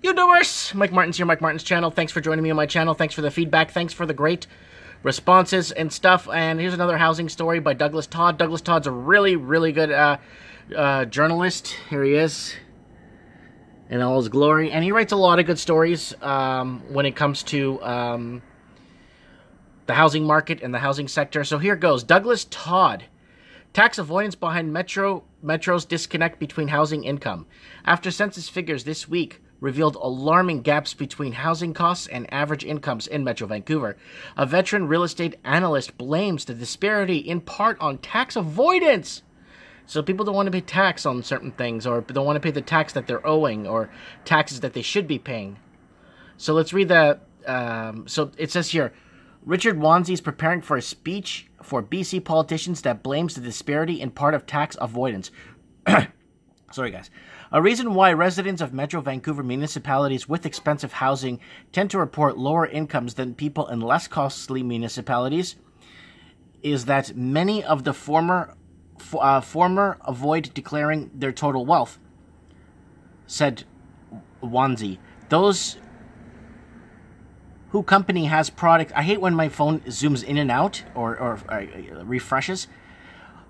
YouTubers! Mike Martin's here, Mike Martin's channel. Thanks for joining me on my channel. Thanks for the feedback. Thanks for the great responses and stuff. And here's another housing story by Douglas Todd. Douglas Todd's a really, really good journalist. Here he is in all his glory. And he writes a lot of good stories when it comes to the housing market and the housing sector. So here goes. Douglas Todd. Tax avoidance behind Metro's disconnect between housing income. After census figures this week revealed alarming gaps between housing costs and average incomes in Metro Vancouver, a veteran real estate analyst blames the disparity in part on tax avoidance. So people don't want to pay tax on certain things, or don't want to pay the tax that they're owing, or taxes that they should be paying. So let's read the... so it says here, Richard Wozny is preparing for a speech for BC politicians that blames the disparity in part of tax avoidance. Sorry, guys. A reason why residents of Metro Vancouver municipalities with expensive housing tend to report lower incomes than people in less costly municipalities is that many of the former avoid declaring their total wealth, said Wozny. Those who company has product... I hate when my phone zooms in and out or refreshes.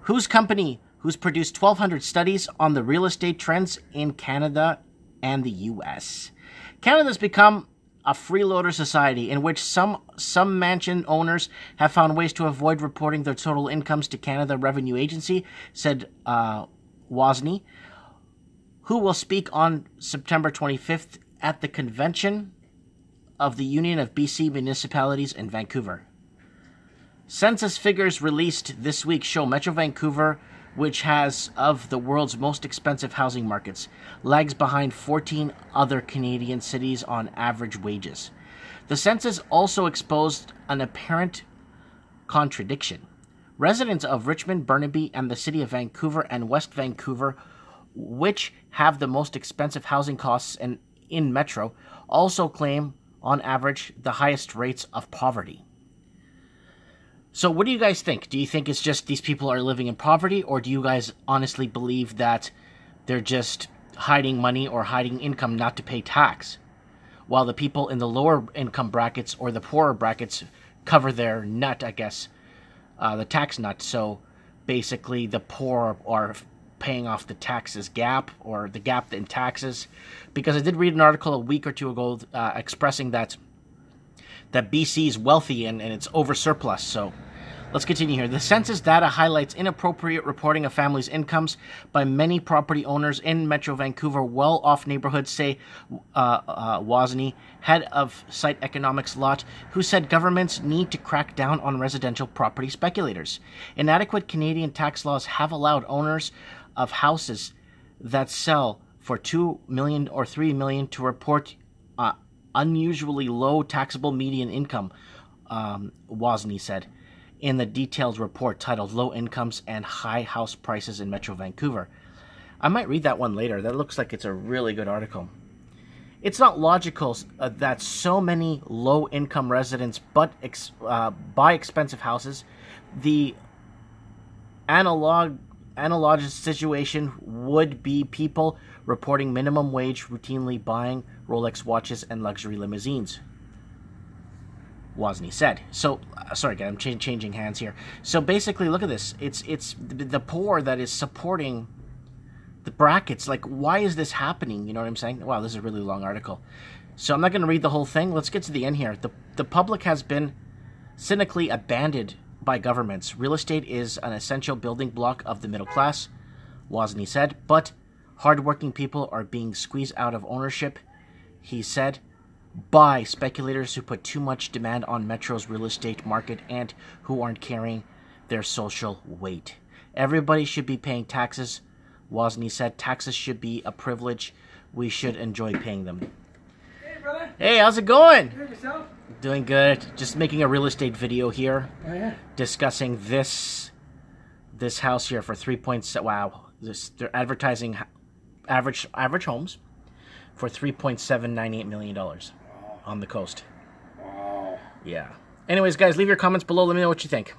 Whose company who's produced 1,200 studies on the real estate trends in Canada and the U.S. Canada's become a freeloader society in which some mansion owners have found ways to avoid reporting their total incomes to Canada Revenue Agency, said Wozny, who will speak on September 25th at the convention of the Union of BC Municipalities in Vancouver. Census figures released this week show Metro Vancouver, which has of the world's most expensive housing markets, lags behind 14 other Canadian cities on average wages. The census also exposed an apparent contradiction. Residents of Richmond, Burnaby, and the city of Vancouver and West Vancouver, which have the most expensive housing costs in Metro, also claim on average, the highest rates of poverty. So what do you guys think? Do you think it's just these people are living in poverty, or do you guys honestly believe that they're just hiding money or hiding income not to pay tax, while the people in the lower income brackets or the poorer brackets cover their nut, I guess, the tax nut? So basically the poor are paying off the taxes gap, or the gap in taxes, because I did read an article a week or two ago expressing that BC is wealthy and it's over surplus. So let's continue here. The census data highlights inappropriate reporting of families' incomes by many property owners in Metro Vancouver well-off neighborhoods, say Wozny, head of Site Economics Lot, who said governments need to crack down on residential property speculators. Inadequate Canadian tax laws have allowed owners of houses that sell for $2 million or $3 million to report unusually low taxable median income, Wozny said in the detailed report titled Low Incomes and High House Prices in Metro Vancouver. I might read that one later. That looks like it's a really good article. It's not logical that so many low-income residents buy expensive houses. The analogous situation would be people reporting minimum wage routinely buying Rolex watches and luxury limousines, Wozny said. So, sorry guys, I'm changing hands here. So basically, look at this. It's the poor that is supporting the brackets. Like, why is this happening? You know what I'm saying? Wow, this is a really long article. So I'm not going to read the whole thing. Let's get to the end here. The public has been cynically abandoned by governments. Real estate is an essential building block of the middle class, Wozny said, but hardworking people are being squeezed out of ownership, he said, by speculators who put too much demand on Metro's real estate market and who aren't carrying their social weight. Everybody should be paying taxes, Wozny said. Taxes should be a privilege. We should enjoy paying them. Hey, brother. Hey, how's it going? Good, yourself? Doing good. Just making a real estate video here. Oh, yeah? Discussing this house here for 3.7. Wow. They're advertising average homes for $3.798 million on the coast. Wow. Yeah. Anyways, guys, leave your comments below. Let me know what you think.